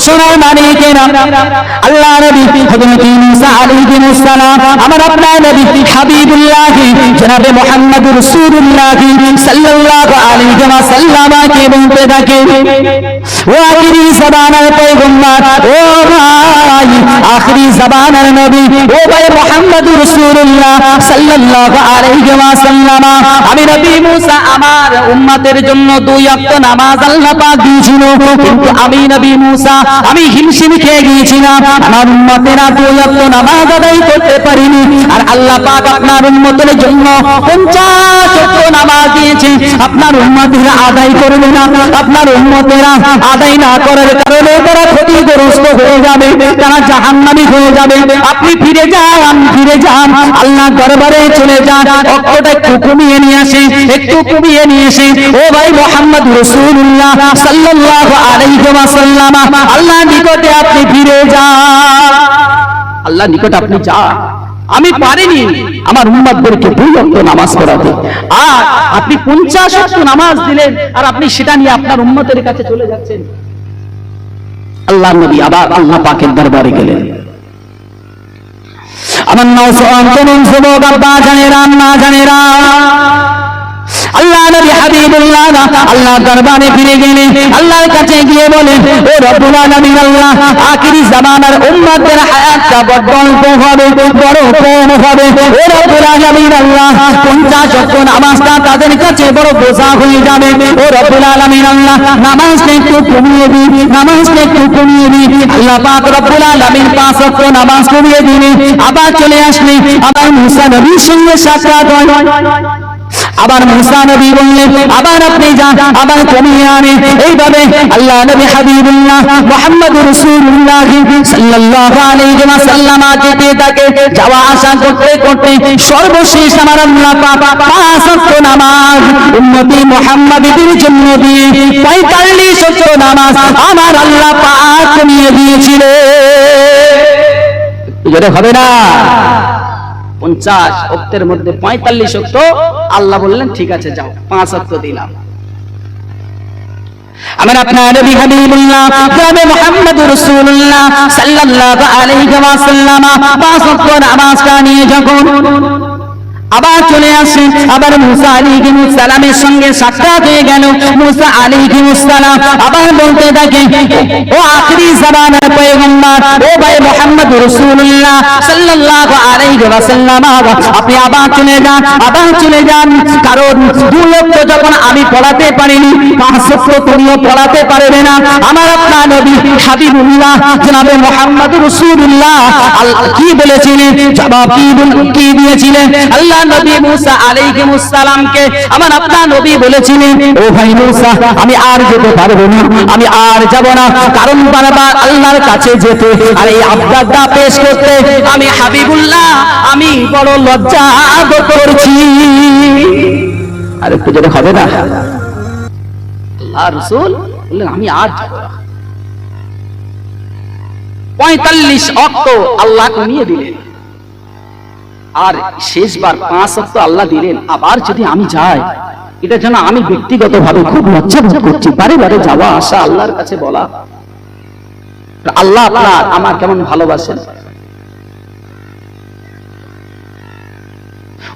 সোনার মানিকেরা আল্লাহ নবী হযরত ঈসা আলাইহিস সালাম আমার আপনার নবী হাবিবুল্লাহ জনাবে মুহাম্মদুর রাসূলুল্লাহ সাল্লাল্লাহু আলাইহি ওয়াসাল্লামকে বলতে থাকে ও আখিরি জামানার পয়গম্বর ও ভাই আখিরি জামানার নবী ও ভাই মুহাম্মদুর রাসূলুল্লাহ সাল্লাল্লাহু আলাইহি ওয়াসাল্লাম আমি নবী মুসা আমার উম্মতের জন্য দুই ওয়াক্ত নামাজ আল্লাহ পাক দিয়েছিল কিন্তু আমি নবী মুসা আমি হিমশিম খেয়ে গিয়েছিলাম আমার উম্মতেরা দুই ওয়াক্ত নামাজ আদায় করতে পারিনি আর আল্লাহ পাক আপনার উম্মতের জন্য 50 ওয়াক্ত নামাজ দিয়েছে আপনার উম্মতেরা আদায় করবে না আপনার উম্মতেরা আদায় না করার কারণে তারা ক্ষতিগ্রস্ত হয়ে যাবে তারা জাহান্নামী হয়ে যাবে আপনি ফিরে যান আল্লাহ দরবারে চলে যান ওক্তটা একটু কমিয়ে নিয়ে আসে একটু কমিয়ে নিয়ে এসে ও ভাই মুহাম্মদ রাসূলুল্লাহ সাল্লাল্লাহু আলাইহি ওয়াসাল্লাম আল্লাহর নিকটে আপনি ফিরে যান আল্লাহর নিকটে আপনি যান আমি পারিনি আমার উম্মতদেরকে দুই ওয়াক্ত নামাজ পড়াতে আর আপনি 50 ওয়াক্ত নামাজ দিলেন আর আপনি সেটা নিয়ে আপনার উম্মতের কাছে চলে যাচ্ছেন আল্লাহর নবী আবার আল্লাহ পাকের দরবারে গেলেন আমার নওজওয়ান তরুণ যুবক আব্বা জানেরা মা জানেরা আল্লাহ নবী হাবিবুল্লাহ আল্লাহ দরবারে ফিরে গেলেন আল্লাহর কাছে গিয়ে বলেন ও রব্বুল আলামিন আল্লাহ আখিরি জামানার উম্মতের হায়াতটা বড় অল্প হবে বড় কম হবে ও রব্বুল আলামিন আল্লাহ 50 ওয়াক্ত নামাজটা তাদের কাছে বড় বোঝা হয়ে যাবে ও রব্বুল আলামিন আল্লাহ নামাজটা একটু কমিয়ে দিন আল্লাহ পাক রব্বুল আলামিন 5 ওয়াক্ত নামাজ কমিয়ে দিলেন আবার চলে আসলেন আবার মুসা নবীর সঙ্গে সাক্ষাৎ হয় আবার মুসা নবী বললেন আবার আপনি যান আবার কমিয়ে আনে এইভাবে আল্লাহ নবী হাবিবুল্লাহ মুহাম্মদুর রাসূলুল্লাহ সাল্লাল্লাহু আলাইহি ওয়াসাল্লাম যেতে থাকে যাওয়া আসা করতে করতে সর্বশেষ আমার আল্লাহ পাক 5 ওয়াক্ত নামাজ উম্মতি মুহাম্মাদীদের জন্য দিয়ে 45 ওয়াক্ত নামাজ আমার আল্লাহ পাক কমিয়ে দিয়েছিলেন যেটা হবে না 50 ওয়াক্তের মধ্যে 45 ওয়াক্ত আল্লাহ বললেন ঠিক আছে যাও 5 ওয়াক্ত দিলাম আমার আপনার নবী হাবিবুল্লাহ জনাবে মুহাম্মদুর রাসূলুল্লাহ সাল্লাল্লাহু আলাইহি ওয়াসাল্লাম 5 ওয়াক্ত নামাজটা নিয়ে যখন আবার চলে আসে আবার মুসা আলাইহিস সালামের সঙ্গে সাক্ষাৎ হয়ে গেল মুসা আলাইহিস সালাম আবার বলতে থাকে ও আখিরি জামানার পয়গম্বর ও ভাই মুহাম্মদ রাসূলুল্লাহ সাল্লাল্লাহু আলাইহি ওয়াসাল্লাম আপনি আবার চলে যান কারণ দুই ওয়াক্ত যখন আমি পড়াতে পারিনি 5 ওয়াক্ত তুমিও পড়াতে পারবে না আমার আপনার নবী হাবিবুল্লাহ জনাবে মুহাম্মদ রাসূলুল্লাহ কি বলেছিলেন জবাব কি দিয়েছিলেন আল্লাহ নবী মুসা আলাইহিস সালামকে আমার আপনার নবী বলেছিলেন ও ভাই মুসা আমি আর যেতে পারবো না আমি আর যাব না কারণ বারবার আল্লাহর কাছে যেতে আর এই আবদারটা পেশ করতে আমি হাবিবুল্লাহ আমি বড় লজ্জা বোধ করছি আর একটু যেতে হবে না আল্লাহ রাসূল বললেন আমি আর যাব না 45 ওয়াক্ত আল্লাহ কমিয়ে দিলেন আর শেষবার 5 ওয়াক্ত আল্লাহ দিলেন আবার যদি আমি যাই এটা যেন আমি ব্যক্তিগতভাবে খুব লজ্জা বোধ করছি বারে বারে যাওয়া আসা আল্লাহর কাছে বলা আল্লাহ আপনার আমার কেমন ভালোবাসেন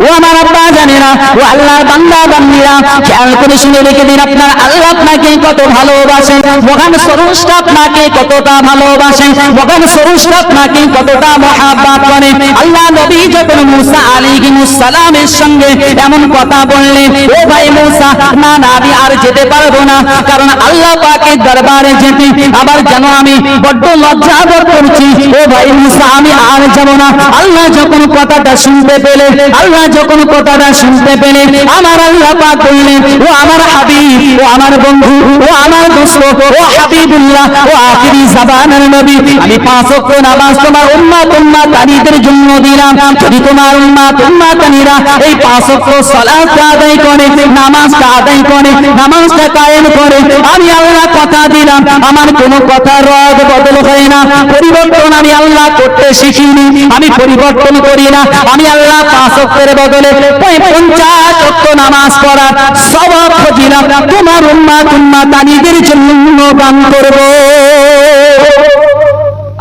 ও আমার আব্বা জানেরা ও আল্লাহর বান্দা বান্দীরা খেয়াল করে শুনে রেখে দিন আপনার আল্লাহ আপনাকে কত ভালোবাসেন মহান স্রষ্টা আপনাকে কতটা ভালোবাসেন মহান স্রষ্টা আপনাকে কতটা মহব্বত করেন আল্লাহ নবী যখন মুসা আলাইহিস সালামের সঙ্গে এমন কথা বললেন ও ভাই মুসা না আমি আর যেতে পারবো না কারণ আল্লাহ পাকের দরবারে যেতে আবার যেন আমি বড্ড লজ্জা বোধ করছি ও ভাই মুসা আমি আর যাব না আল্লাহ যখন কথাটা শুনতে পেলে আমার আল্লাহ পাক বললেন ও আমার হাবিব ও আমার বন্ধু ও আমার দোস্ত ও হাবিবুল্লাহ ও আখিরি জামানার নবী আমি 5 ওয়াক্ত নামাজ তোমার উম্মতানিদের জন্য দিলাম যদি তোমার উম্মতানিরা এই 5 ওয়াক্ত সালাত আদায় করে নামাজটা কায়েম করে আমি আল্লাহ কথা দিলাম আমার কোনো কথা রদ বদল হয় না পরিবর্তন আমি আল্লাহ করতে শিখিনি আমি পরিবর্তন করি না আমি আল্লাহ 5 ওয়াক্তের বদলে 50 ওয়াক্ত নামাজ পড়ার সওয়াব ফজিলত তোমার উম্মতানিদের জন্য দান করব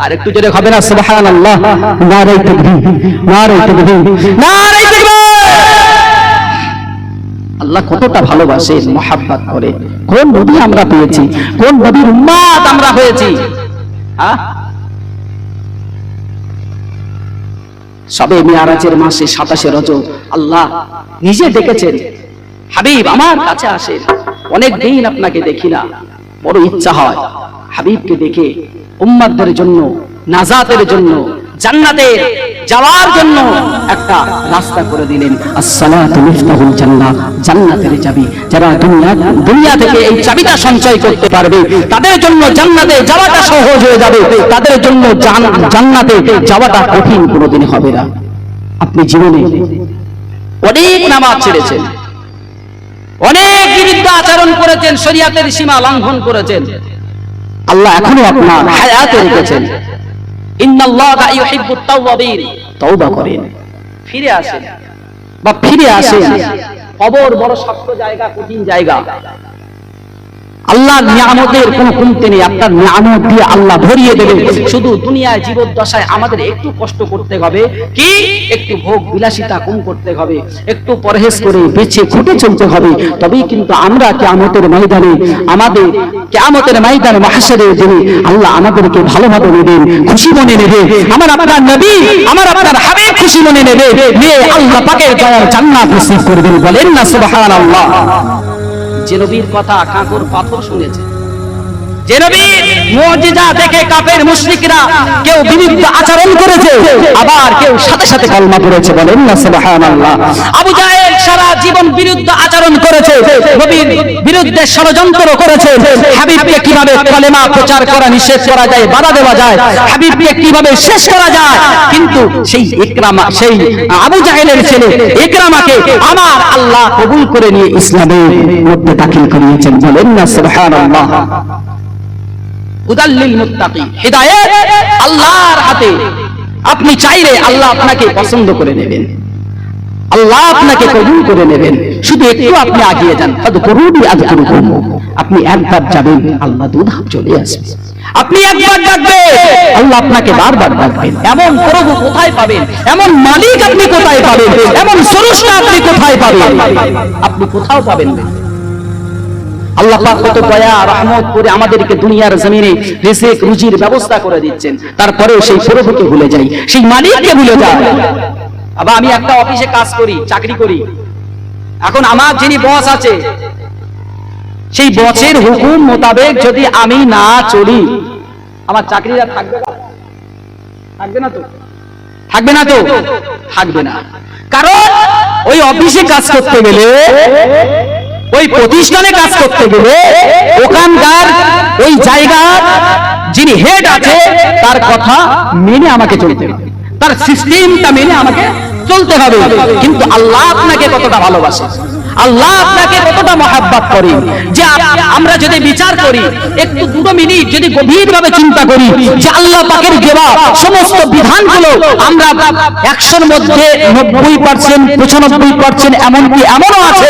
আর একটু জোরে হবে না সুবহানাল্লাহ? নারে তাকবীর, নারে তাকবীর, নারে তাকবীর। আল্লাহ কতটা ভালোবাসেন, মহব্বত করে। কোন নবী আমরা পেয়েছি, কোন নবীর উম্মত আমরা হয়েছি? সবে মিরাজের মাসে 27 রজব আল্লাহ নিজে ডেকেছেন, হাবিব আমার কাছে আসেন, অনেক দিন আপনাকে দেখি না, বড় ইচ্ছা হয় হাবিবকে দেখে উম্মতদের জন্য, নাজাতের জন্য, জান্নাতে যাওয়ার জন্য একটা রাস্তা করে দিলেন। আসসালাতু মিফতাহুল জান্নাহ, জান্নাতের চাবি। যারা দুনিয়া থেকে এই চাবিটা সঞ্চয় করতে পারবে তাদের জন্য জান্নাতে যাওয়াটা সহজ হয়ে যাবে, তাদের জন্য জান্নাতে যাওয়াটা কঠিন কোনোদিন হবে না। আপনি জীবনে অনেক নামাজ ছেড়েছেন, অনেক বিরুদ্ধ আচরণ করেছেন, শরীয়তের সীমা লঙ্ঘন করেছেন, আল্লাহ এখনো আপনার হায়াতে রেখেছেন। ইন্নাল্লাহা ইউহিব্বুত তাওয়াবিন, তওবা করেন, ফিরে আসেন বা ফিরে আসেন। কবর বড় শক্ত জায়গা, কঠিন জায়গা। আল্লাহর নিয়ামতের কোনো কমতি নেই, আপনার নিয়ামত দিয়ে আল্লাহ ভরিয়ে দেবে। শুধু দুনিয়ায় জীবদ্দশায় আমাদের একটু কষ্ট করতে হবে, কি একটু ভোগ বিলাসিতা কম করতে হবে, একটু পরহেজ করে বেঁচে খুঁটে চলতে হবে। তবেই কিন্তু আমরা কিয়ামতের ময়দানে, আমাদের কিয়ামতের ময়দানে মাহশরে যিনি আল্লাহ আমাদেরকে ভালোভাবে নেবেন, খুশি মনে নেবে। আমার আপনার নবী, আমার আপনার হাবিব খুশি মনে নেবে, নিয়ে আল্লাহ পাকের দয়ার জান্নাত নসিব করবেন। বলেন না সুবহানাল্লাহ? যে নবীর কথা কাঁকর পাথর শুনেছে, যে নবীর মুজিজা দেখে কাফের মুশরিকরা কেউ বিরুদ্ধ আচরণ করেছে, আবার কেউ সাথে সাথে কলমা পড়েছে। বলেন না সুবহানাল্লাহ? আবু জাহেল সারা জীবন বিরুদ্ধ আচরণ করেছে, নবীর বিরুদ্ধে ষড়যন্ত্র করেছে। হাবিবকে কিভাবে কলেমা প্রচার করা নিষেধ করা যায়, বাধা দেওয়া যায়, হাবিবকে কিভাবে শেষ করা যায়, কিন্তু সেই ইকরামা, সেই আবু জাহেলের ছেলে ইকরামাকে আমার আল্লাহ কবুল করে নিয়ে ইসলামের মধ্যে দাখিল করিয়েছেন। বলেন না সুবহানাল্লাহ? হুদাল্লিল মুত্তাকিন, হিদায়াত আল্লাহর হাতে। আপনি চাইলে আল্লাহ আপনাকে পছন্দ করে নেবেন, আল্লাহ আপনাকে কবুল করে নেবেন। শুধু একটু আপনি আগিয়ে যান। ফাদকুরুনি আযকুরুকুম, আপনি একবার যাবেন, আল্লাহ দুধাপ চলে আসবে। আপনি একবার ডাকবেন, আল্লাহ আপনাকে বারবার ডাকবেন। এমন প্রভু কোথায় পাবেন, এমন মালিক আপনি কোথায় পাবেন, এমন স্রষ্টা আপনি কোথায় পাবেন? আপনি কোথাও পাবেন না। আল্লাহ পাক কত দয়া রহমত করে আমাদেরকে দুনিয়ার জমিনে রিজিক রুজির ব্যবস্থা করে দিচ্ছেন, তারপরেও সেই প্রভুকে ভুলে যাই, সেই মালিককে ভুলে যাই। আবার আমি একটা অফিসে কাজ করি, চাকরি করি, এখন আমার যিনি বস আছে, সেই বসের হুকুম মোতাবেক যদি আমি না চলি, আমার চাকরিটা থাকবে না? থাকবে না তো? থাকবে না তো? থাকবে না। কারণ ওই অফিসে কাজ করতে গেলে, ওই প্রতিষ্ঠানে কাজ করতে গেলে, ওখানকার ওই জায়গার যিনি হেড আছে তার কথা মেনে আমাকে চলতে হবে, তার সিস্টেমটা মেনে আমাকে চলতে হবে। কিন্তু আল্লাহ আপনাকে কতটা ভালোবাসে, আল্লাহ আপনাকে কতটা মহব্বত করে, যে আমরা যদি বিচার করি, একটু 2 মিনিট যদি গভীরভাবে চিন্তা করি, যে আল্লাহ পাকের দেওয়া সমস্ত বিধানগুলো আমরা 100-র মধ্যে 90%, 95%, এমনকি এমনও আছে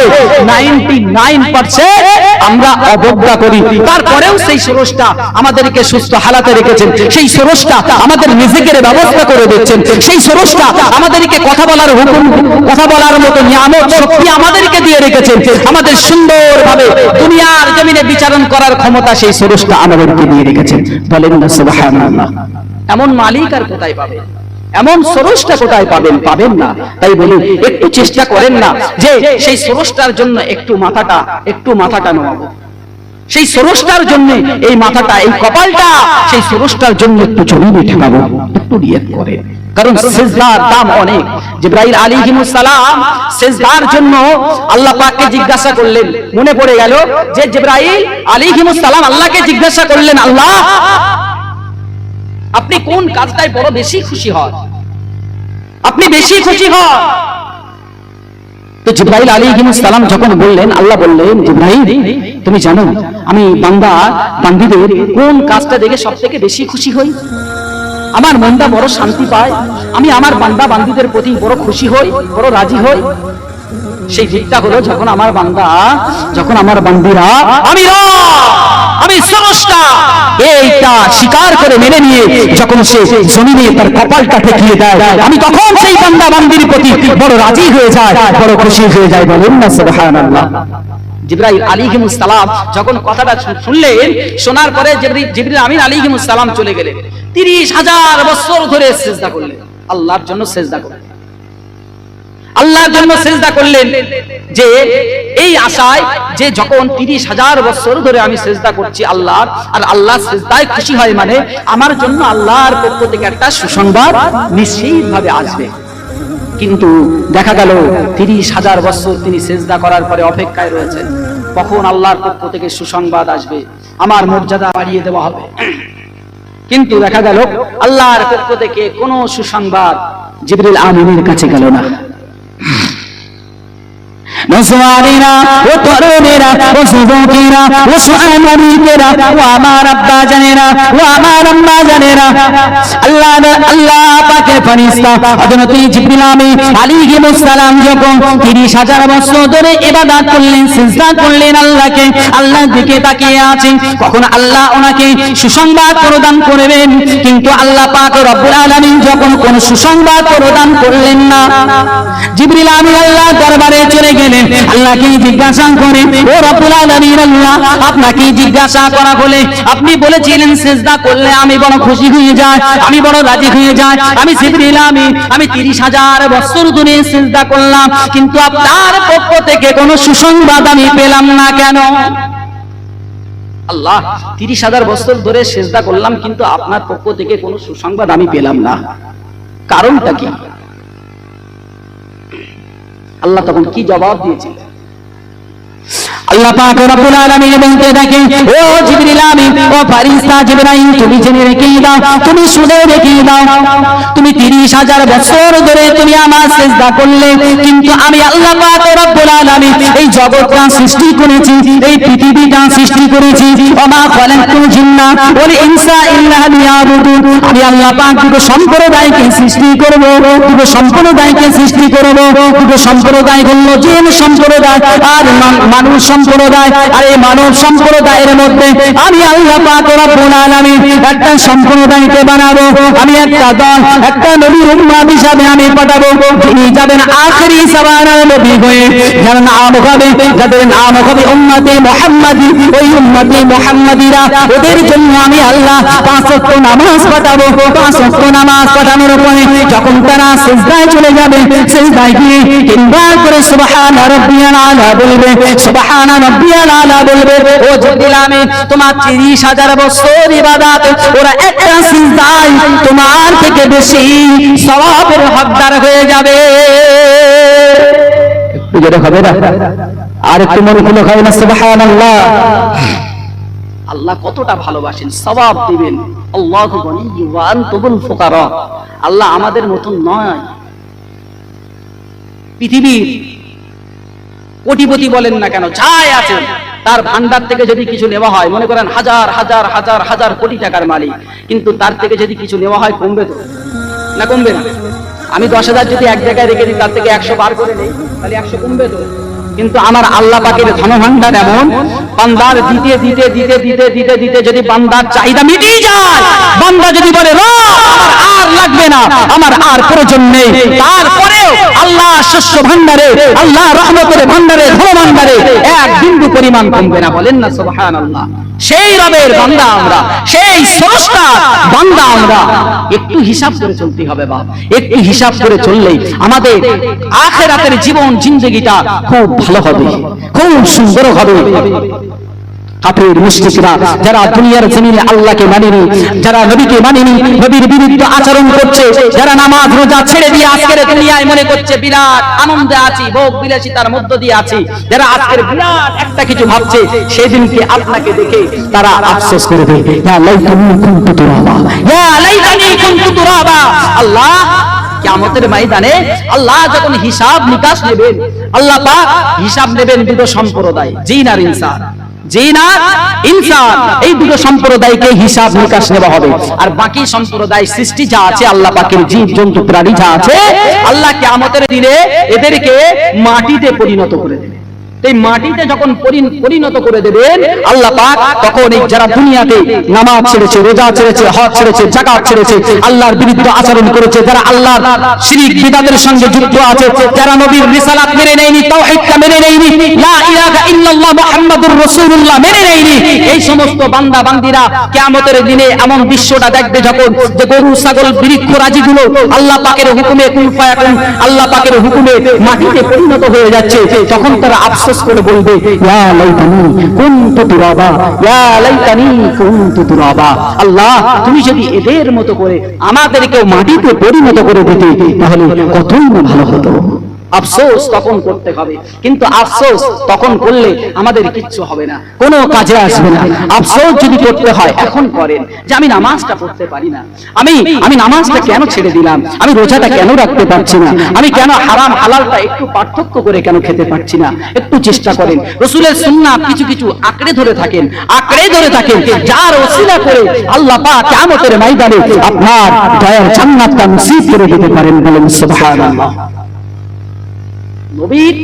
99% আমরা অবজ্ঞা করি। তারপরেও সেই স্রষ্টা আমাদেরকে সুস্থ হালাতে রেখেছেন, সেই স্রষ্টা আমাদের রিজিকের ব্যবস্থা করে দিচ্ছেন, সেই স্রষ্টা আমাদেরকে কথা বলার হুকুম, কথা বলার মতো নিয়ামত শক্তি আমাদেরকে দিয়ে রেখেছেন, আমাদের সুন্দরভাবে দুনিয়ার জমিনে বিচারণ করার ক্ষমতা সেই স্রষ্টা আমাদেরকে দিয়ে রেখেছেন। বলেন না সুবহানাল্লাহ? এমন মালিক আর কোথায় পাবেন, এমন স্রষ্টা কোথায় পাবেন? পাবেন না। তাই বলি, একটু চেষ্টা করেন না যে সেই স্রষ্টার জন্য একটু মাথাটা নোয়াবো, সেই স্রষ্টার জন্য এই মাথাটা, এই কপালটা সেই স্রষ্টার জন্য একটু জমিনে ঠেকাবো, একটু নিয়ত করেন। কারণ সিজদার দাম অনেক। জিবরাইল আলাইহিস সালাম সিজদার জন্য আল্লাহ পাককে জিজ্ঞাসা করলেন, মনে পড়ে গেল যে জিবরাইল আলাইহিস সালাম আল্লাহকে জিজ্ঞাসা করলেন, আল্লাহ আপনি কোন কাজটায় বড় বেশি খুশি হন, আপনি বেশি খুশি হন? তো জিবরাইল আলাইহিস সালাম যখন বললেন, আল্লাহ বললেন, জিবরাইল তুমি জানো আমি বান্দাদের কোন কাজটা দেখে সবথেকে বেশি খুশি হই, আমার মনটা বড় শান্তি পায়, আমি আমার বান্দা বান্দীদের প্রতি বড় খুশি হই, বড় রাজি হই? সেই দিকটা হলো যখন আমার বান্দা, যখন আমার বান্দিরা আমি স্রষ্টা এইটা স্বীকার করে মেনে নিয়ে যখন সে জমিনে তার কপালটা ঠেকিয়ে দেয়, আমি তখন সেই বান্দা বান্দির প্রতি বড় রাজি হয়ে যায়, বড় খুশি হয়ে যায়। বলুন না সুবহানাল্লাহ। জিবরাইল আলাইহিস সালাম যখন কথাটা শুনলেন, শোনার পরে জিবরিল আমিন আলাইহিস সালাম চলে গেলেন, 30,000 বছর ধরে সিজদা করলেন, আল্লাহর জন্য সিজদা করলেন, আল্লাহর জন্য সিজদা করলেন, যে এই আশায় যে যখন 30,000 বছর ধরে আমি সিজদা করছি আল্লাহর, আর আল্লাহ সিজদায় খুশি হয়, মানে আমার জন্য আল্লাহর পক্ষ থেকে একটা সুসংবাদ নিশ্চিতভাবে আসবে। কিন্তু দেখা গেল 30,000 বছর তিনি সিজদা করার পরে অপেক্ষায় রয়েছেন, কখন আল্লাহর পক্ষ থেকে সুসংবাদ আসবে, আমার মর্যাদা বাড়িয়ে দেওয়া হবে। কিন্তু দেখা গেল আল্লাহর পক্ষ থেকে কোনো সুসংবাদ জিবরিল আমিনের কাছে গেল না। নজওয়ানেরা ও তরুণেরা ও যুবকেরা ও সোনামণিরা ও আমার আব্বা জানেরা ও আমার আম্মা জানেরা, আল্লাহ পাকের ফেরেশতা হযরত জিবরিল আমিন আলাইহিস সালাম যখন 30,000 বছর ধরে ইবাদত করলেন, সিজদা করলেন আল্লাহকে, আল্লাহর দিকে তাকিয়ে আছেন কখন আল্লাহ ওনাকে সুসংবাদ প্রদান করবেন। কিন্তু আল্লাহ পাক রব্বুল আলামিন যখন কোন সুসংবাদ প্রদান করলেন না, জিবরিল আমিন আল্লাহর দরবারে চলে গেলেন, আল্লাহকে জিজ্ঞাসা করে, ও রব্বুল আলামিন আল্লাহ, আপনাকে জিজ্ঞাসা করা হলে আপনি বলেছিলেন সিজদা করলে আমি বড় খুশি হয়ে যাই, আমি বড় রাজি হয়ে যাই, আমি জিবরিল আমিন আমি 30,000 বছর ধরে সিজদা করলাম, কিন্তু আপনার পক্ষ থেকে কোনো সুসংবাদ আমি পেলাম না কেন? আল্লাহ 30,000 বছর ধরে সিজদা করলাম, কিন্তু আপনার পক্ষ থেকে কোনো সুসংবাদ আমি পেলাম না, কারণটা কি? আল্লাহ তখন কি জবাব দিয়েছিলেন? আল্লাহ পাক রব্বুল আলামিন বলতে থাকেন, ও জিবরিল আমিন, ও ফেরেশতা জিবরাইল, তুমি জেনে রেখে দাও, তুমি শুনে রেখে দাও, তুমি 30,000 বছর ধরে তুমি আমার সিজদা করলে, কিন্তু আমি আল্লাহ পাক রব্বুল আলামিন এই জগৎটা সৃষ্টি করেছি, এই পৃথিবীটা সৃষ্টি করেছি, ওমা খালাকতুল জিন্না ওয়াল ইনসা ইল্লা লিয়াবুদুন, আমি আল্লাহ পাক দুটো সম্প্রদায়কে সৃষ্টি করব, দুটো সম্প্রদায়কে সৃষ্টি করব, দুটো সম্প্রদায় হলো জিন সম্প্রদায় আর মানুষ সম্প্রদায়। আর এই মানব সম্প্রদায়ের মধ্যে আমি আল্লাহ পাক রব্বুল আলামিন একটা সম্প্রদায়কে বানাবো, আমি একটা দল, একটা নবীর উম্মত হিসাবে আমি পাঠাবো, যিনি যাবেন আখেরি জামানার নবী হয়ে, যার নাম হবে, যাদের নাম হবে উম্মতে মুহাম্মাদি। ওই উম্মতে মুহাম্মাদিরা, ওদের জন্য আমি আল্লাহ 5 ওয়াক্ত নামাজ পাঠাবো। 5 ওয়াক্ত নামাজ পাঠানোর পরে যখন তারা সিজদায় চলে যাবে, সিজদায় গিয়ে তিনবার করে সুবহান রাব্বিয়াল আলা বলবে, সুবহান রাব্বিয়াল আলা বলবে। ও জিবরিল আমিন, তোমার 30,000 বছর ইবাদত, ওরা একটা সিজদায় তোমার থেকে বেশি সওয়াবের হকদার হয়ে যাবে। একটু যেটা হবে না, আর একটু মন খুলে খাবে না সুবহানাল্লাহ। আল্লাহ কতটা ভালোবাসেন, সওয়াব দিবেন। আল্লাহু গনিয়্যুন ওয়া আনতুমুল ফুকারা। আল্লাহ আমাদের মতন নয়। পৃথিবীর কোটিপতি বলেন না কেন, যাই আছে তার ভান্ডার থেকে যদি কিছু নেওয়া হয়, মনে করেন হাজার হাজার হাজার হাজার কোটি টাকার মালিক, কিন্তু তার থেকে যদি কিছু নেওয়া হয় কমবে তো না? কমবে না? আমি 10,000 যদি এক জায়গায় রেখে দিই, তার থেকে 100 বার করে নেই, তাহলে 100 কমবে তো? কিন্তু আমার আল্লাহ পাকের ধনভাণ্ডার এমন, বান্দার দিতে দিতে দিতে দিতে দিতে দিতে যদি বান্দার চাহিদা মিটিয়ে যায়, বান্দা যদি বলে আমার আর লাগবে না, আমার আর প্রয়োজন নেই, তারপরেও আল্লাহ শস্য ভাণ্ডারে, আল্লাহ রহমতের ভাণ্ডারে, ধনভাণ্ডারে এক বিন্দু পরিমাণ কমবে না। বলেন না সুবহানাল্লাহ। সেই রবের বান্দা আমরা, সেই স্রষ্টার বান্দা আমরা। একটু হিসাব করে চলতে হবে বাবা, একটু হিসাব করে চললেই আমাদের আখিরাতের জীবন জিন্দেগিটা খুব ভালো হবে, খুব সুন্দর হবে। কাফের মুশরিকরা যারা দুনিয়ার জমিনে আল্লাহকে মানেনি, যারা নবীকে মানেনি, নবীর বিরুদ্ধে আচরণ করছে, যারা নামাজ রোজা ছেড়ে দিয়ে আজকের দুনিয়ায় মনে করছে বিরাট আনন্দে আছি, ভোগ বিলাসিতার মধ্য দিয়ে আছি, যারা আজকের বিরাট একটা কিছু ভাবছে, সেদিনকে আপনাকে দেখে তারা আফসোস করবে, ইয়া লাইতানি কুনতু তুরাবা, ইয়া লাইতানি কুনতু তুরাবা। আল্লাহ কিয়ামতের ময়দানে আল্লাহ যখন হিসাব নিকাশ নেবেন, আল্লাহ পাক হিসাব নেবেন দুটো সম্প্রদায়, জিন আর ইনসান। জিনাত, ইনসান, এই দুটো সম্প্রদায়কে হিসাব নিকাশ নেওয়া হবে। আর বাকি সম্প্রদায় সৃষ্টি যা আছে, আল্লাহ পাকের জীব জন্তু প্রাণী যা আছে, আল্লাহ কিয়ামতের দিনে এদেরকে মাটিতে পরিণত করে দেবে। এই মাটিতে যখন পরিণত করে দেবেন আল্লাহ পাক, তখন এই যারা দুনিয়াতে নামাজ ছেড়েছে, রোজা ছেড়েছে, হজ ছেড়েছে, যাকাত ছেড়েছে, আল্লাহর বিরুদ্ধে আচরণ করেছে, যারা আল্লাহর শিরক বিদআতের সঙ্গে যুক্ত আছে, যারা নবীর রিসালাত মেনে নেয়নি, তাওহীদকে মেনে নেয়নি, লা ইলাহা ইল্লাল্লাহ মুহাম্মাদুর রাসূলুল্লাহ মেনে নেয়নি, এই সমস্ত বান্দা বান্দীরা কিয়ামতের দিনে এমন দৃশ্যটা দেখবে যখন যে গরু ছাগল বৃক্ষরাজিগুলো আল্লাহ পাকের হুকুমে কুল ফায়াকুন, আল্লাহ পাকের হুকুমে মাটিতে পরিণত হয়ে যাচ্ছে, তখন তারা আফসোস করে বলবে, ইয়া লাইতানি কুনতু তুরাবা, ইয়া লাইতানি কুনতু তুরাবা। আল্লাহ, তুমি যদি এদের মতো করে আমাদেরকে মাটিতে পরিণত করে দিতে তাহলে কতই না ভালো হতো। আফসোস তখন করতে হবে, কিন্তু আফসোস তখন করলে আমাদের কিচ্ছু হবে না, কোনো কাজে আসবে না। আফসোস যদি করতে হয় এখন করেন, যে আমি নামাজটা পড়তে পারি না, আমি নামাজটা কেন ছেড়ে দিলাম, আমি রোজাটা কেন রাখতে পারছি না, আমি কেন হারাম হালালটা একটু পার্থক্য করে কেন খেতে পারছি না। একটু চেষ্টা করেন, রাসূলের সুন্নাহ কিছু কিছু আঁকড়ে ধরে থাকেন, যার ওসিলা করে আল্লাহ পাক কিয়ামতের ময়দানে আপনার দয়ার জান্নাতটা নসিব করে দিতে পারেন। বলেন সুবহানাল্লাহ। নবীর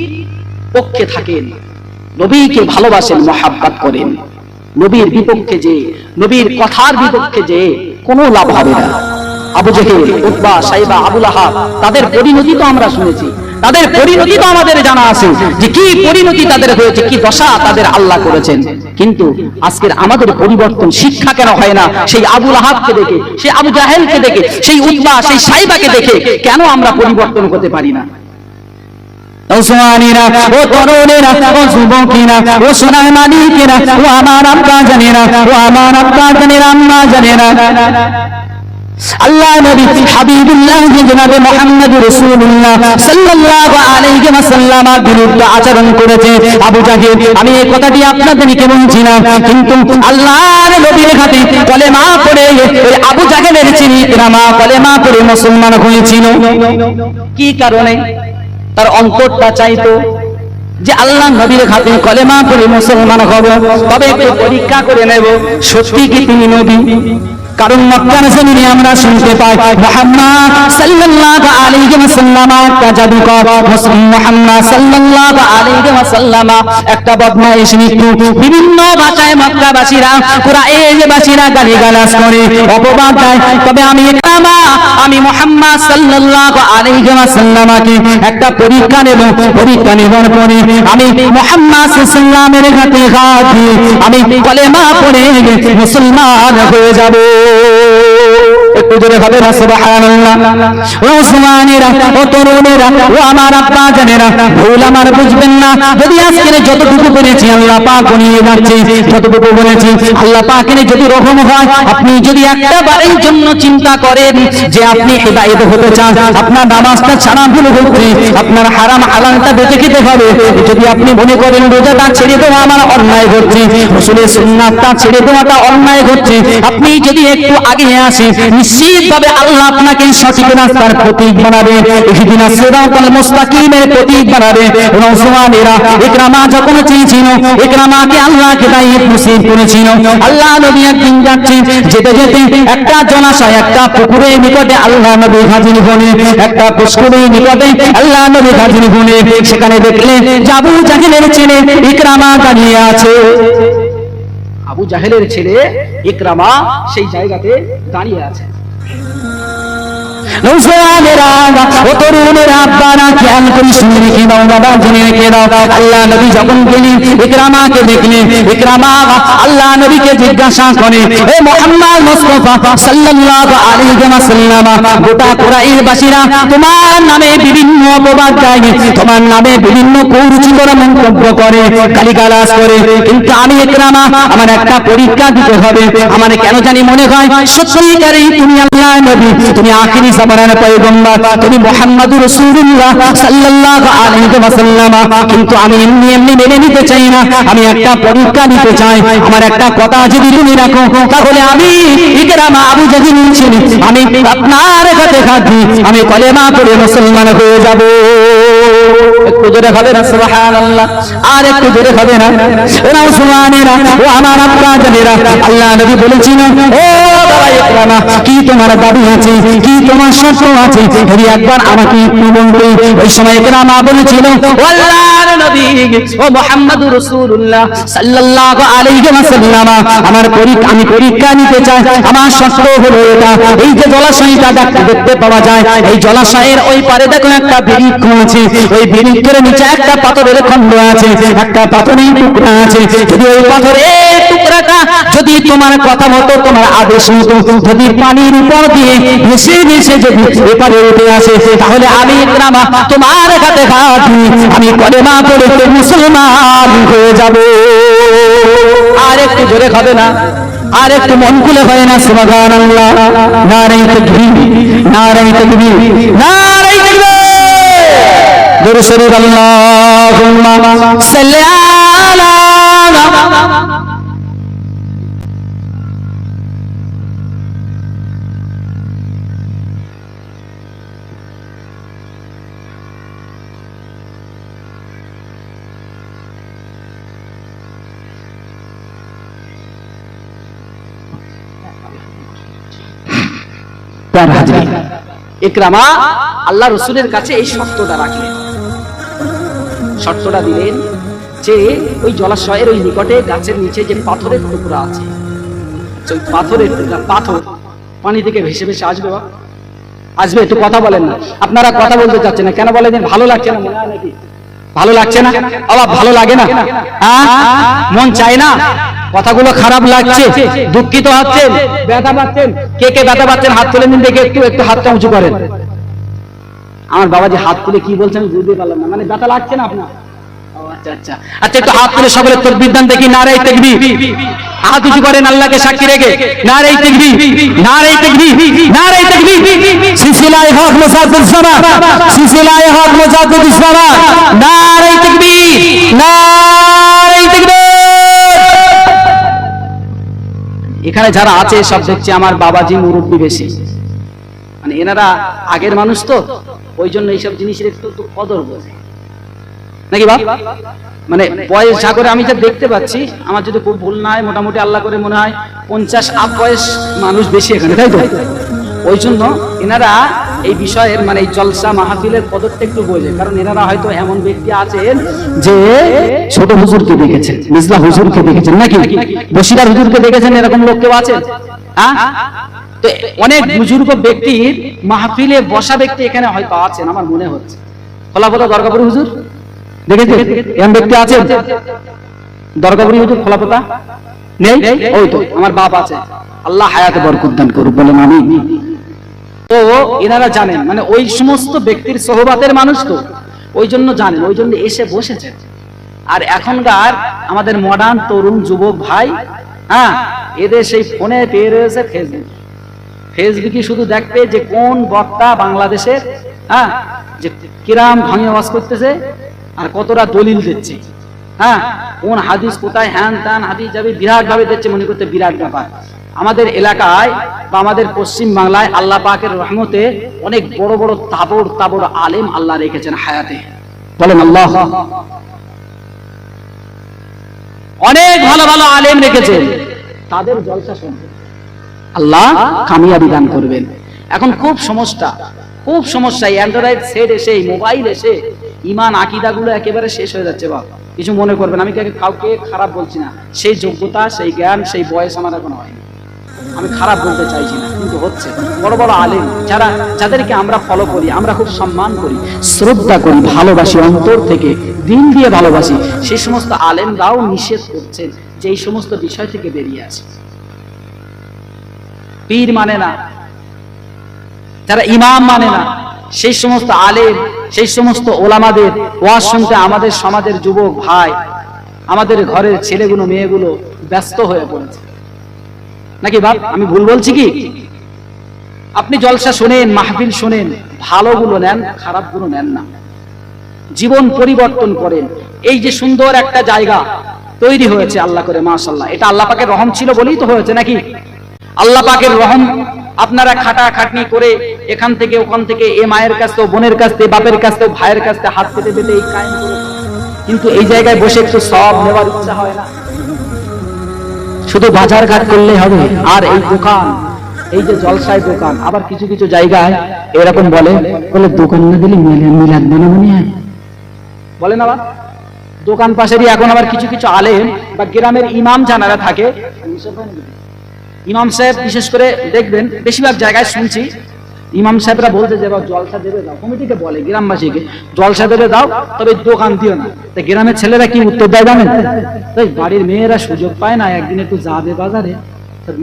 পক্ষে থাকেন, নবীকে ভালোবাসেন, মহাব্বত করেন। নবীর বিপক্ষে যে, নবীর কথার বিপক্ষে যে কোনো লাভ হবে না। আবু জেহেল, উতবা, সাইবা, আবু লাহাব, তাদের পরিণতি তো আমরা শুনেছি, তাদের পরিণতি তো আমাদের জানা আছে যে কি পরিণতি তাদের হয়েছে, কি দশা তাদের আল্লাহ করেছেন। কিন্তু আজকের আমাদের পরিবর্তন শিক্ষা কেন হয় না? সেই আবু লাহাবকে দেখে, সেই আবু জাহেলকে দেখে, সেই উতবা, সেই সাইবাকে দেখে কেন আমরা পরিবর্তন হতে পারি না? ওসমানীরা, ও তরুণেরা, ও যুবকেরা, ও সোনার মালিকেরা, ও আমার আব্বা জানেরা, ও আমার আব্বা জানেরা, আম্মা জানেরা, আল্লাহ নবী হাবিবুল্লাহ জনাবে মুহাম্মদ রাসূলুল্লাহ সাল্লাল্লাহু আলাইহি ওয়াসাল্লাম বিরুদ্ধে আচরণ করেছে আবু জাহেল। আমি এই কথাটি আপনাদেরকে বলছি না, কিন্তু আল্লাহর নবীর হাতে কলেমা পড়ে ওই আবু জাহেলের ছেলে ইকরামা কলেমা পড়ে মুসলমান হয়েছিল। কি কারণে? তার অন্তরটা চাইতো যে আল্লাহ নবীর হাতে কলেমা পড়ে মুসলমান হব, তবে একটু পরীক্ষা করে নেব সত্যি কি তিনি নবী। কারণ মক্কার জমিনে আমরা শুনতে পাই মুহাম্মদ সাল্লাল্লাহু আলাইহি ওয়াসাল্লাম একটা জাদুকর, মুহাম্মদ সাল্লাল্লাহু আলাইহি ওয়াসাল্লাম একটা বদমাইশ মৃত্যু। বিভিন্ন ভাষায় মক্কাবাসীরা, কুরাইশবাসীরা গালিগালাজ করে, অপবাদ দেয়। তবে আমি ইকরামা, আমি মুহাম্মদ সাল্লাল্লাহু আলাইহি ওয়াসাল্লামকে একটা পরীক্ষা নেব, পরীক্ষা নেবার পরে আমি মুহাম্মদ সাল্লাল্লাহু আলাইহি ওয়াসাল্লামের হাতে হাত দিয়ে আমি কলেমা পড়ে মুসলমান হয়ে যাব। একটু জোরে হবে না সুবহানাল্লাহ। ও ওসমানীরা, ও তরুণেরা, ও আমার আব্বা জানেরা, ভুল আমার বুঝবেন না। যদি আজকে যতটুকু বলেছি আল্লাহ পাক নিয়ে যাচ্ছে, যতটুকু বলেছি আল্লাহ পাকের যদি রহম হয়, আপনি যদি একটা বারের জন্য চিন্তা করেন যে আপনি হিদায়াত হতে চান, আপনার নামাজটা ছাড়া ভুল হচ্ছে, আপনার হারাম হালালটা বেঁচে খেতে হবে, যদি আপনি মনে করেন রোজাটা ছেড়ে দেওয়া আমার অন্যায় হচ্ছে, রাসূলের সুন্নাহটা ছেড়ে দেওয়াটা অন্যায় হচ্ছে, আপনি যদি একটু আগে আসেন, নিশ্চিতভাবে আল্লাহ আপনাকে সঠিক রাস্তার প্রতীক বানাবে, ইহদিনাস সিরাতাল মুস্তাকিমের প্রতীক বানাবে। ওসমানীরা, ইকরামা যখন চেয়েছিল, ইকরামাকে আল্লাহ হিদায়াত নসিব করেছিল। আল্লাহ নবী একদিন যাচ্ছেন, যেতে যেতে একটা জলাশয়, একটা পুকুরের নিকটে আল্লাহ নবী হাজির হলেন, একটা পুকুরের নিকটে আল্লাহ নবী হাজির হলেন। সেখানে দেখলেন আবু জাহেলের ছেলে ইকরামা দাঁড়িয়ে আছে। আবু জাহেলের ছেলে ইকরামা সেই জায়গাতে দাঁড়িয়ে আছে। আল্লাহ নবী যখন গেলেন, ইকরামাকে দেখলেন, ইকরামা আল্লাহ নবীকে জিজ্ঞাসা করে, হে মুহাম্মদ মুস্তাফা সাল্লাল্লাহু আলাইহি ওয়াসাল্লাম, গোটা কুরাইশবাসীরা তোমার নামে বিভিন্ন অপবাদ গায়, তোমার নামে বিভিন্ন কুরুচিকর মন্তব্য করে, গালিগালাজ করে, কিন্তু আমি ইকরামা, আমার একটা পরীক্ষা দিতে হবে। আমার কেন জানি মনে হয় সত্যিকারই তুমি আল্লাহ নবী, তুমি আখিরি জামানার পয়গম্বর, তুমি মুহাম্মদুর রাসূলুল্লাহ সাল্লাল্লাহু আলাইহি ওয়াসাল্লাম। কিন্তু আমি এমনি মেনে নিতে চাই না, আমি একটা পরীক্ষা নিতে চাই। আমার একটা কথা যদি তুমি রাখো, তাহলে আমি ইকরামা আবু জাহেল ছিলাম, আমি আপনার কাছে হাত দিয়ে আমি কলেমা পড়ে মুসলমান হয়ে যাব। একটু জোরে হবে না সুবহানাল্লাহ, আর একটু জোরে হবে না? ওরা মুসলমানেরা, ও আমার আব্বা জানেরা, আল্লাহ নবী বলেছিল, ও বাবা ইকরামা, কি তোমার দাবি আছে, কি তোমার শর্ত আছে, যদি একবার আমাকে একটু বলবে। ওই সময় ইকরামা বলেছিল, ও আল্লাহর নবী, ও মুহাম্মদুর রাসূলুল্লাহ সাল্লাল্লাহু আলাইহি ওয়াসাল্লাম, আমি পরীক্ষা নিতে চাই। আমার শর্ত হলো এটা, এই যে জলাশয়টা দেখতে পাওয়া যায়, এই জলাশয়ের ওই পারে দেখো একটা বৃক্ষ আছে, ওই বৃক্ষের নিচে একটা পাথরের খণ্ড আছে, একটা পাথরের টুকরা আছে। যদি ওই পাথরের টুকরাটা যদি তোমার কথা মতো, তোমার আদেশ মতো যদি পানির উপর দিয়ে ভেসে ভেসে যদি এপারে উঠে আসে, তাহলে আমি ইকরামা তোমার হাতে হাত দিয়ে আমি কলেমা পড়ে মুসলমান হয়ে যাব। আর একটু জোরে হবে না? আর একটু মন খুলে হয় না? সুবহানাল্লাহ, নারে তাকবীর, নারে তাকবীর, নারে তাকবীর, জোরে সোরে আল্লাহুম্মা সাল্লি আলা। ইকরামা আল্লাহ রসুলের কাছে এই শর্তটা রাখলেন, শর্তটা দিলেন যে ওই জলাশয়ের ওই নিকটে গাছের নিচে যে পাথরের টুকরা আছে, ওই পাথরের টুকরা, পাথর পানি থেকে ভেসে ভেসে আসবে, আসবে। একটু কথা বলেন না, আপনারা কথা বলতে চাচ্ছেন না কেন? বলেন ভালো লাগছে না, মনে হয় নাকি ভালো লাগছে না? আবার ভালো লাগে না? মন চায় না? কথাগুলো খারাপ লাগছে, দুঃখিত হচ্ছেন, ব্যথা পাচ্ছেন? কে কে ব্যথা পাচ্ছেন হাত তুলে নিন দেখে, একটু হাতটা উঁচু করেন। আমার বাবাজি হাত তুলে কি বলছেন আমি বুঝতে পারলাম না, মানে ব্যথা লাগছে না আপনার? আচ্ছা আচ্ছা আচ্ছা, একটু হাত তুলে সকলে তাকবীর দেন দেখি, নারে তাকবীর, হাত উঁচু করেন আল্লাহকে সাক্ষী রেখে, নারে তাকবীর, নারে তাকবীর, নারে তাকবীর। সিলসিলায়ে হক মুজাদ্দিদ জামাত, সিলসিলায়ে হক মুজাদ্দিদ জামাত, নারে তাকবীর, নারে তাকবীর। এখানে যারা আছে সব দেখছি আমার বাবাজি মুরব্বী বেশি, মানে এনারা আগের মানুষ তো, ওই জন্য এইসব জিনিসের একটু কদর বোঝে নাকি বাপ? মানে বয়স যা করে আমি যা দেখতে পাচ্ছি, আমার যদি খুব ভুল না হয় মোটামুটি আল্লাহ করে মনে হয় 50 আপ বয়স মানুষ বেশি এখানে, তাই তো? ওই জন্য এনারা এই বিষয়ের মানে এই জলসা মাহফিলের কদরটা একটু বোঝে, কারণ এনারা হয়তো এমন ব্যক্তি আছেন যে ছোট হুজুরকে দেখেছেন, মিসলা হুজুরকে দেখেছেন নাকি, বসিরার হুজুরকে দেখেছেন, এরকম লোক কেউ আছেন? তো অনেক বুজুর্গ ব্যক্তির মাহফিলে বসা ব্যক্তি এখানে হয়তো আছেন, আমার মনে হচ্ছে। খোলাপোতা দরগাপুরি হুজুর দেখেছেন? এমন ব্যক্তি আছেন? দরগাপুরি হুজুর খোলাপোতা নেই? ওই তো আমার বাপ আছে, আল্লাহ হায়াতে বরকত দান করুক, বলেন আমিন। তো এনারা জানেন, মানে ওই সমস্ত ব্যক্তির সোহবাতের মানুষ তো, ওই জন্য জানেন, ওই জন্য এসে বসেছেন। আর এখনকার আমাদের মডার্ন তরুণ যুবক ভাই, এদের সেই ফোনে পেয়ে রয়েছে ফেসবুক। ফেসবুকে শুধু দেখবে যে কোন বক্তা বাংলাদেশের যে কিরাম ভাঙে ওয়াজ করতেছে আর কতটা দলিল দিচ্ছে, কোন হাদিস কোথায় হ্যান ত্যান হাদিস যাবে, বিরাট ভাবে দিচ্ছে, মনে করতে বিরাট ব্যাপার। আমাদের এলাকায় বা আমাদের পশ্চিম বাংলায় আল্লাহ পাকের রহমতে অনেক বড় বড় তাবড় তাবড় আলেম আল্লাহ রেখেছেন হায়াতে, বলেন আল্লাহ। অনেক ভালো ভালো আলেম রেখেছেন, তাদের জলসা শুনবে, আল্লাহ কামিয়াবি দান করবেন। এখন খুব সমস্যা, খুব সমস্যা। অ্যান্ড্রয়েড সেট এসে, মোবাইল এসে ইমান আকীদা গুলো একেবারে শেষ হয়ে যাচ্ছে। বাবা কিছু মনে করবেন, আমি কাউকে খারাপ বলছি না, সেই যোগ্যতা, সেই জ্ঞান, সেই বয়স আমার এখন হয়নি, আমি খারাপ বলতে চাইছি না, কিন্তু হচ্ছে। বড় বড় আলেম যাদেরকে আমরা ফলো করি, আমরা খুব সম্মান করি, শ্রদ্ধা করি, ভালোবাসি, অন্তর থেকে দিন দিয়ে ভালোবাসি, সেই সমস্ত আলেমরাও নিষেধ করছেন যে এই সমস্ত বিষয় থেকে বেরিয়ে আসে। পীর মানে না, যারা ইমাম মানে না, সেই সমস্ত আলেম, সেই সমস্ত ওলামাদের ওয়াজ শুনতে আমাদের সমাজের যুবক ভাই, আমাদের ঘরের ছেলেগুলো মেয়েগুলো ব্যস্ত হয়ে পড়েছে নাকি বাপ? আমি ভুল বলছি কি? আপনি জলসা শোনেন, মাহফিল শোনেন, ভালোগুলো নেন, খারাপগুলো নেন না, জীবন পরিবর্তন করেন। এই যে সুন্দর একটা জায়গা তৈরি হয়েছে আল্লাহ করে, মাশাআল্লাহ, এটা আল্লাহ পাকের রহম ছিল বলেই তো হয়েছে নাকি? আল্লাহ পাকের রহম, আপনারা খাটাখাটনি করে এখান থেকে ওখান থেকে এ মায়ের কাছ থেকে বোনের কাছ থেকে বাপের কাছ থেকে ভাইয়ের কাছ থেকে হাত পেতে পেতে এই কায়েম করে, কিন্তু এই জায়গায় বসে একটু সব নেবার ইচ্ছা হয় না। শুধু বাজার ঘাট করলে হবে। আর এই দোকান, এই যে জলসায় দোকান, আবার কিছু কিছু জায়গায় এরকম বলে দোকান না দিলে মিলাদ বানাবো না, বলে না? দোকান পাশেরই এখন আবার কিছু কিছু আলেম বা গ্রামের ইমাম জানারা থাকে, ইমাম সাহেব বিশেষ করে দেখবেন বেশিরভাগ জায়গায় শুনছি ইমাম সাহেবরা বলতে যে জলসা দেবে দাও, কমিটিকে বলে গ্রামবাসীকে জলসা দেবে দাও, তবে দোকান দিও না। তো গ্রামের ছেলেরা কি উত্তর দেয় জানেন? তাই বাড়ির মেয়েরা সুযোগ পায় না, একদিন একটু যাবে বাজারে,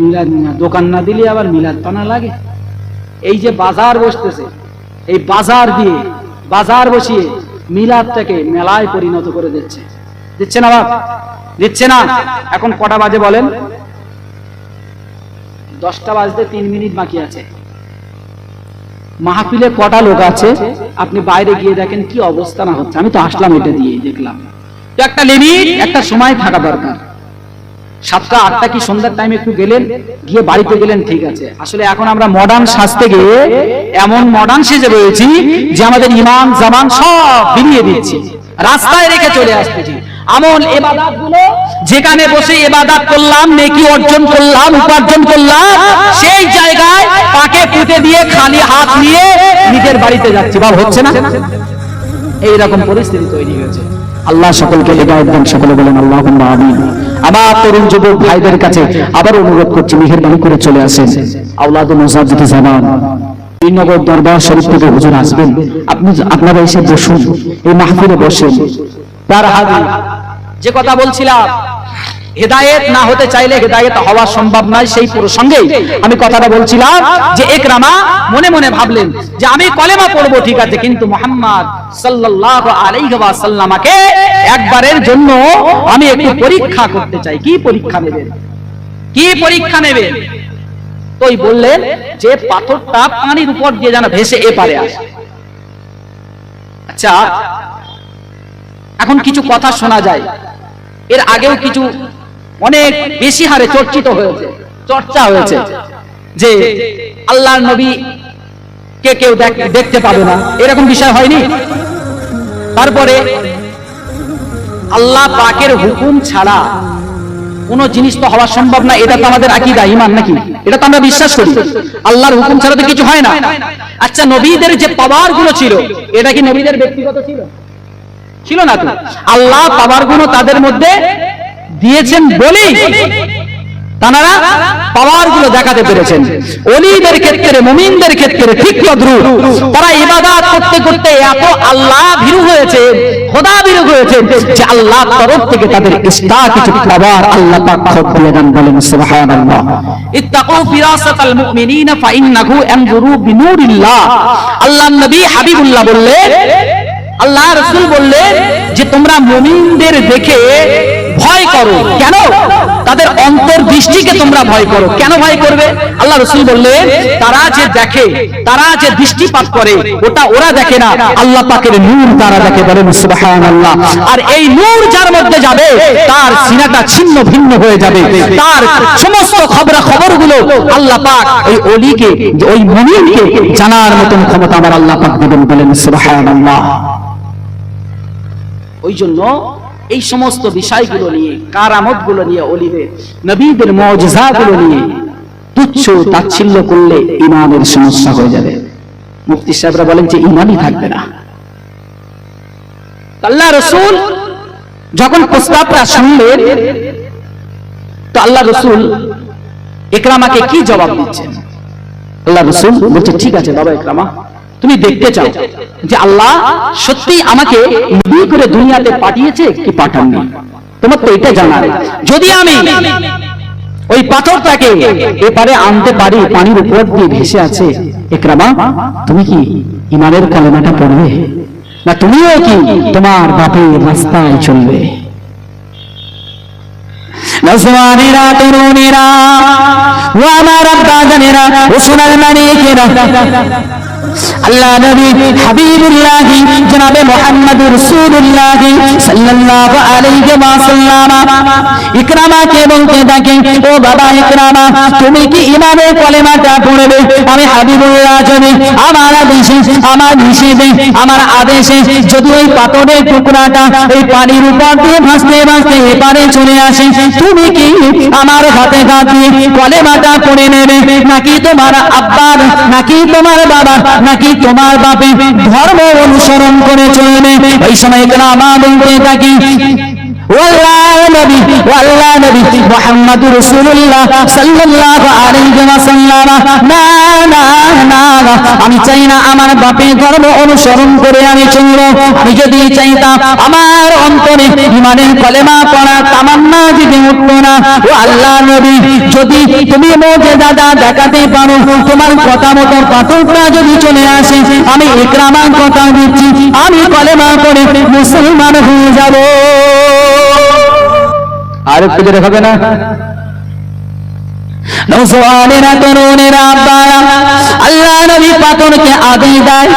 মিলাদ দোকান না দিলে আবার মিলাদ পানা লাগে। এই যে বাজার বসতেছে, এই বাজার দিয়ে বাজার বসিয়ে মিলাদটাকে মেলায় পরিণত করে দিচ্ছে, দিচ্ছে না বাপ? দিচ্ছে না? এখন কটা বাজে বলেন? 10টা বাজতে 3 মিনিট বাকি আছে। মাহফিলে কটা লোক আছে আপনি বাইরে গিয়ে দেখেন কি অবস্থা না হচ্ছে। আমি তো আসলাম এটা দিয়ে দেখলাম, তো একটা লিমিট, একটা সময় থাকা দরকার। 7টা 8টা কি সন্ধ্যার টাইমে একটু গেলেন, গিয়ে বাড়িতে গেলেন, ঠিক আছে। আসলে এখন আমরা মডার্ন সাজতে গিয়ে এমন মডার্ন সেজে রয়েছি যে আমাদের ইমান জামান সব বিলিয়ে দিচ্ছি, রাস্তায় রেখে চলে আসতেছি। আমল ইবাদত গুলো যেখানে বসে ইবাদত করলাম, নেকি অর্জন করলাম, উপার্জন করলাম, সেই জায়গায় পাকে পুঁতে দিয়ে খালি হাত নিয়ে নিজের বাড়িতে যাচ্ছি। ভাব হচ্ছে না? এইরকম পরিস্থিতি তৈরি হয়েছে। আল্লাহ সকলকে হেদায়েত দেন, সকলে বলেন আল্লাহুম্মা আমিন। আমার তরুণ যুবক ভাইদের কাছে আবার অনুরোধ করছি, মেহেরবানি করে চলে আসেন। আওলাদে মুজাদ্দিদ জামান নগর দরবার শরীফ থেকে হুজুর আসবেন, আপনারা এসে বসুন, এই মাহফিলে বসেন। তার হাদিস যে কথা বলছিলাম, হেদায়েত না হতে চাইলে হেদায়েত হওয়া সম্ভব নয়, সেই প্রসঙ্গে আমি কথাটা বলছিলাম যে ইকরামা মনে মনে ভাবলেন যে আমি কলেমা পড়বো, ঠিক আছে, কিন্তু মুহাম্মদ সাল্লাল্লাহু আলাইহি ওয়াসাল্লামকে একবারের জন্য আমি একটু পরীক্ষা করতে চাই। কি পরীক্ষা নেবেন? কি পরীক্ষা নেবেন? তোই বললেন যে পাথরটা পানির উপর দিয়ে যেন ভেসে এপারে আসে। আচ্ছা, এখন কিছু কথা শোনা যায়, এর আগেও কিছু অনেক বেশি হারে চর্চিত হয়েছে, চর্চা হয়েছে যে আল্লাহর নবী কে কেউ দেখতে পাবে না, এরকম বিষয় হয়নি? তারপরে আল্লাহ পাকের হুকুম ছাড়া কোন জিনিস তো হওয়া সম্ভব না, এটা তো আমাদের আকীদা, ঈমান নাকি? এটা তো আমরা বিশ্বাস করি, আল্লাহর হুকুম ছাড়া তো কিছু হয় না। আচ্ছা, নবীদের যে পাওয়ার গুলো ছিল, এটা কি নবীদের ব্যক্তিগত ছিল? ছিল না তো। আল্লাহ পাওয়ার গুলো তাদের মধ্যে দিয়েছেন বলেই তারা পাওয়ার গুলো দেখাতে পেরেছেন। ওলিদের ক্ষেত্রে, মুমিনদের ক্ষেত্রে ঠিক তদ্রূপ তারা ইবাদত করতে করতে এত আল্লাহ ভীরু হয়েছে, খোদা ভীরু হয়েছে যে আল্লাহর তরফ থেকে তাদের এক্সট্রা কিছু পাওয়ার আল্লাহ পাক খোদ দিয়ে দেন। বলেন সুবহানাল্লাহ। ইত্তাকু ফিরাসাতাল মুমিনিনা ফাইন্নাহু ইয়ানজুরু বিনুরিল্লাহ। আল্লাহর নবী হাবিবুল্লাহ বললেন, আল্লাহ রাসূল বললেন যে তোমরা মুমিনদের দেখে ভয় করো। কেন? তাদের অন্তর্দৃষ্টিকে তোমরা ভয় করো। কেন ভয় করবে? আল্লাহ রাসূল বললেন, তারা যে দেখে, তারা যে দৃষ্টিপাত করে, ওটা ওরা দেখে না, আল্লাহ পাকের নূর তারা দেখে। বলেন সুবহানাল্লাহ। আর এই নূর যার মধ্যে যাবে তার সিনাটা ছিন্ন ভিন্ন হয়ে যাবে, তার সমস্ত খবরগুলো আল্লাহ পাক ওই ওলিকে, ওই মুমিনকে জানার মতন ক্ষমতা আমার আল্লাহ পাক দিবেন। বলেন সুবহানাল্লাহ। ওই জন্য এই সমস্ত বিষয়গুলো নিয়ে, কারামত গুলো নিয়ে, ওলিদের নবীদের মুজিজাগুলো নিয়ে তুচ্ছ তাচ্ছিল্য করলে ঈমানের সমস্যা হয়ে যাবে। মুফতি সাহেবরা বলেন যে ঈমানই থাকবে না। আল্লাহ রাসূল যখন প্রস্তাবটা শুনলেন, তো আল্লাহ রাসূল ইকরামাকে কি জবাব দিচ্ছেন? আল্লাহ রাসূল বলছে, ঠিক আছে বাবা ইকরামা, তুমি দেখতে চাও যে আল্লাহ সত্যি আমাকে নবী করে দুনিয়াতে পাঠিয়েছে কি পাঠাননি, তোমার তো এটা জানা। যদি আমি ওই পাথরটাকে এপারে আনতে পারি, পানির উপর দিয়ে ভেসে আছে, ইকরামা তুমি কি ঈমানের কালেমাটা পড়বে, না তুমিও কি তোমার বাপের রাস্তায় চলবে? নজওয়ানেরা, তরুণেরা, ও আমার আব্বা জানেরা, ও সোনার মানিকেরা, আল্লাহ নবী হাবিবুল্লাহ জনাবে মুহাম্মদুর রাসূলুল্লাহ সাল্লাল্লাহু আলাইহি ওয়াসাল্লাম ইকরামাকে বলতে থাকে, ও বাবা ইকরামা, তুমি কি ইমানের কলেমাটা পড়বে? আমি হাবিবুল্লাহ যদি আমার আদেশে যদি ওই পাথরের টুকরাটা এই পানির উপর দিয়ে ভাসতে ভাসতে এপারে চলে আসে, তুমি কি আমার হাতে হাত দিয়ে কলেমাটা পড়ে নেবে? নাকি তোমার আব্বার, নাকি তোমার বাবা, নাকি তোমার বাপে ধর্ম অনুসরণ করে চলবে? এই সময় ইকরামা বলতে থাকি, ওয়াল্লাহ নবী মুহাম্মদুর রাসূলুল্লাহ সাল্লাল্লাহু আলাইহি ওয়াসাল্লাম, না না না, আমি চাই না আমার বাপের ধর্ম অনুসরণ করে আমি চলব। আমি যদি চাইতাম আমার অন্তরে ইমানের কলেমা পড়ার তামান্না যদি উঠতো না। ও আল্লাহ নবী, যদি তুমি মুজিজা দেখাতে পারো, তোমার কথা মতো পাথরটা যদি চলে আসে, আমি ইকরামার কথা দিচ্ছি, আমি কলেমা পড়ে মুসলমান হয়ে যাব। আর একটু জোরে হবে না? নওজওয়ানেরা, তরুণেরা, আব্বারা, আল্লাহ নবী পাথরকে আদেশ দেয়,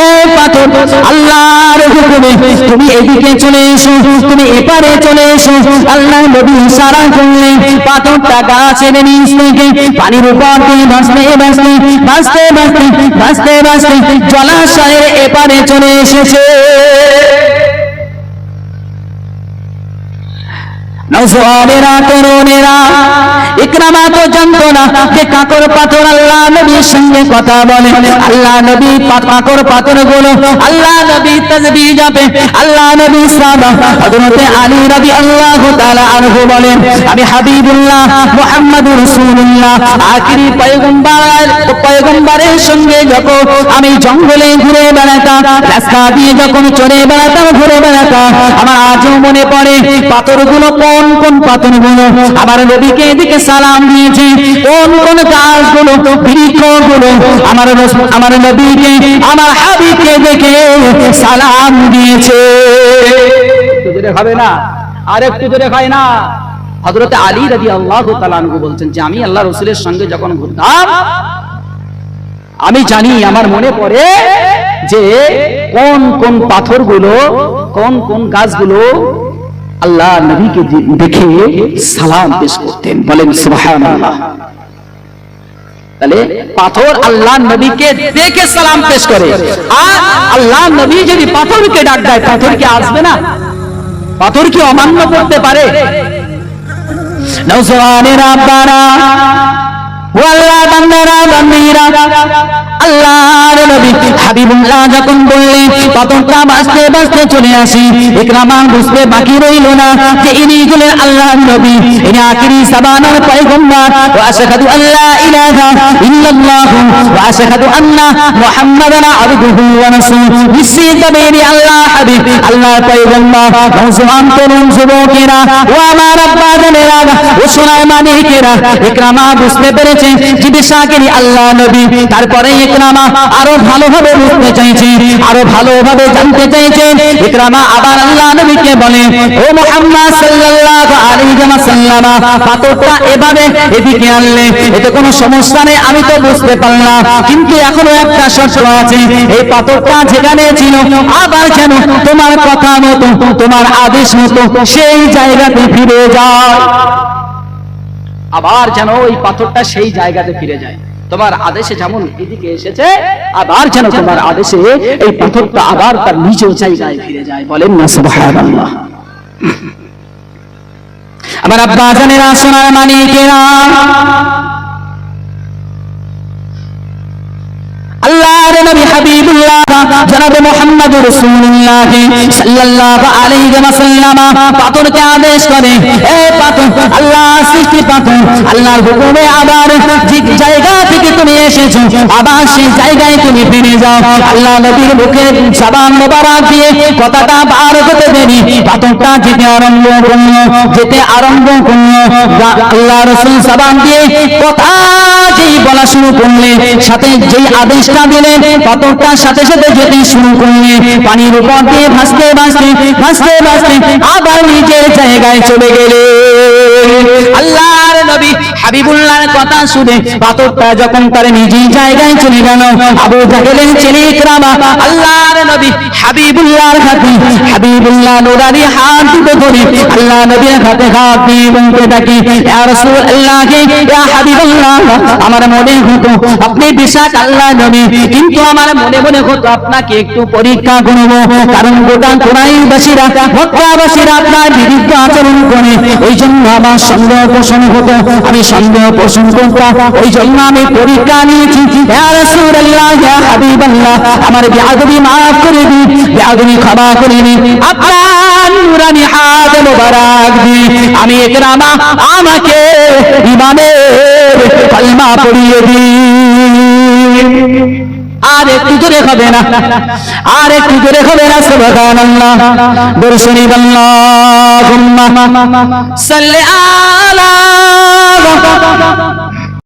এই পাথর আল্লাহর হুকুমে তুমি এদিকে চলে এসো, তুমি এপারে চলে এসো। আল্লাহ নবী ইশারা করলেন, পাথরটা গাছের নিচ থেকে পানির উপর দিয়ে ভাসতে ভাসতে ভাসতে ভাসতে ভাসতে ভাসতে জলাশয়ের এপারে চলে এসেছে। নওজওয়ানেরা, তরুণেরা, ইকরামা তো জানতো না যে কাকর পাথর আল্লাহ নবীর সঙ্গে কথা বলে। আল্লাহ নবী কাকর পাথর গুলো আল্লাহ নবী তাসবিহ জপে। আল্লাহ নবী সাহাবা হযরত আলী রাদিয়াল্লাহু তাআলা আনহু বলেন, আমি হাবিবুল্লাহ মুহাম্মদুর রাসূলুল্লাহ আখিরি পয়গম্বরের সঙ্গে যখন আমি জঙ্গলে ঘুরে বেড়াতাম, রাস্তা দিয়ে যখন চলে বেড়াতাম, ঘুরে বেড়াতাম, আমার আজও মনে পড়ে পাথরগুলো কোন কোন পাথরগুলো আমার নবীকে এদিকে সালাম দিয়েছে, কোন কোন গাছগুলো, বৃক্ষগুলো আমার নবীকে, আমার হাবিবকে দেখে সালাম দিয়েছে। জোরে হবে না? আর একটু জোরে হয় না? হযরত আলী রাদিয়াল্লাহু তাআলা আনহু বলছেন যে আমি আল্লাহ রাসূলের সঙ্গে যখন ঘুরতাম, আমি জানি, আমার মনে পড়ে যে কোন কোন পাথরগুলো, কোন কোন গাছগুলো আল্লাহ নবীকে দেখে সালাম পেশ করতেন। বলেন সুবহানাল্লাহ। তাহলে পাথর আল্লাহ নবীকে দেখে সালাম পেশ করে, আর আল্লাহ নবী যদি পাথরকে ডাক দেয়, পাথর কি আসবে না? পাথর কি অমান্য করতে পারে? নওজওয়ানেরা, আব্বারা, ওয়াল্লাহ বান্দারা, বান্দিরা, আল্লাহর নবী হাবিবুল্লাহ যখন বললেন, পাথরটা ভাসতে ভাসতে চলে আসি, ইকরামা বুঝতে বাকি রইল না যে ইনি হলেন আল্লাহর নবী, ইনি আখিরি জামানার পয়গম্বর। ওয়া আশহাদু আল্লা ইলাহা ইল্লাল্লাহু ওয়া আশহাদু আন্না মুহাম্মাদান আবদুহু ওয়া রাসূলুহু। নিশ্চিতভাবে ইনি আল্লাহর হাবিব, আল্লাহর পয়গম্বর। নওজওয়ান, তরুণ, যুবকেরা, ও আমার আব্বা জানেরা, ও সোনার মানিকেরা, ইকরামা বুঝতে পেরেছে যে বিশাকিনী আল্লাহ নবী। তারপরে ইকরামা আরো ভালোভাবে বুঝতে চাইছে, আরো ভালোভাবে জানতে চাইছে। ইকরামা আবার আল্লাহ নবীকে বলে, ও মুহাম্মদ সাল্লাল্লাহু আলাইহি ওয়াসাল্লাম, পাথরটা এভাবে এদিকে আনলে এতে কোনো সমস্যা নেই, আমি তো বুঝতে পারলাম, কিন্তু এখনো একটা শর্ত আছে, এই পাথরটা যেখানে ছিল আবার যেন তোমার কথা মতো, তোমার আদেশ মতো সেই জায়গাতে ফিরে যায়। আবার যেন ওই পাথরটা সেই জায়গাতে ফিরে যায়, তোমার আদেশে যেমন এদিকে এসেছে, আবার যেন তোমার আদেশে এই পাথরটা আবার তার নিজ জায়গায় ফিরে যায়। বলেন না সুবহানাল্লাহ। আমার আব্বা জানেরা, সোনার মানিকেরা, আল্লাহর নবী হাবিবুল্লাহ জনাবে মুহাম্মদুর রাসূলুল্লাহ সাল্লাল্লাহু আলাইহি ওয়াসাল্লাম পাথরকে আদেশ করে, এই পাথর আল্লাহ সৃষ্টি পাথর, আল্লাহর হুকুমে আবার যে জায়গা থেকে তুমি এসেছো আবার সেই জায়গায় তুমি ফিরে যাও। আল্লাহ নবীর মুখে জবান মোবারক দিয়ে কথাটা বার হতে দেরি, পাথরটা যেতে আরম্ভ করলো, যেতে আরম্ভ করলো। আল্লাহ রাসূল জবান দিয়ে কথা যেই বলা শুরু করলে, সাথে যেই আদেশটা দিলেন, পাথরটার সাথে সাথে যেতে শুরু করলে, পানির উপর দিয়ে ভাসতে ভাসতে ভাসতে ভাসতে আবার নিজের জায়গায় চলে গেলে। আল্লাহর নবী হাবিবুল্লাহর কথা শুনে পাথরটা যখন তার নিজের জায়গায় চলে গেল, আবু জাহেলের ছেলে ইকরামা আল্লাহর নবী হাবিবুল্লাহর হাতে, হাবিবুল্লাহ নুরানি হাত দুটো ধরে আল্লাহ নবীর হাতে হাত দিয়ে বলতে থাকি, ইয়া রাসূলুল্লাহ, ইয়া হাবিবাল্লাহ, আমার মনে হতো আপনি বিশাল আল্লাহ নবী, কিন্তু আমার মনে মনে হতো আপনাকে একটু পরীক্ষা করব, কারণ গোটা কুরাইশবাসীরা, মক্কাবাসীরা আপনার বিরুদ্ধে আচরণ করে, ওই জন্য আমার সন্দেহ পোষণ হতো, আমি সন্দেহ পোষণ করতাম, ওই জন্য আমি পরীক্ষা নিয়েছি। ইয়া রাসূলুল্লাহ, ইয়া হাবিবাল্লাহ, আমার বেয়াদবি মাফ করে দিন, বেয়াদবি ক্ষমা করে দিন, আপনার নুরানি হাত মোবারক দিয়ে আমি ইকরামা আমাকে ইমানের কালিমা পড়িয়ে দিন। আর একটু জোরে হবে না, আর একটু জোরে হবে না, সুবহানাল্লাহ, দর্শনী আল্লাহুম্মা সাল্লি আলা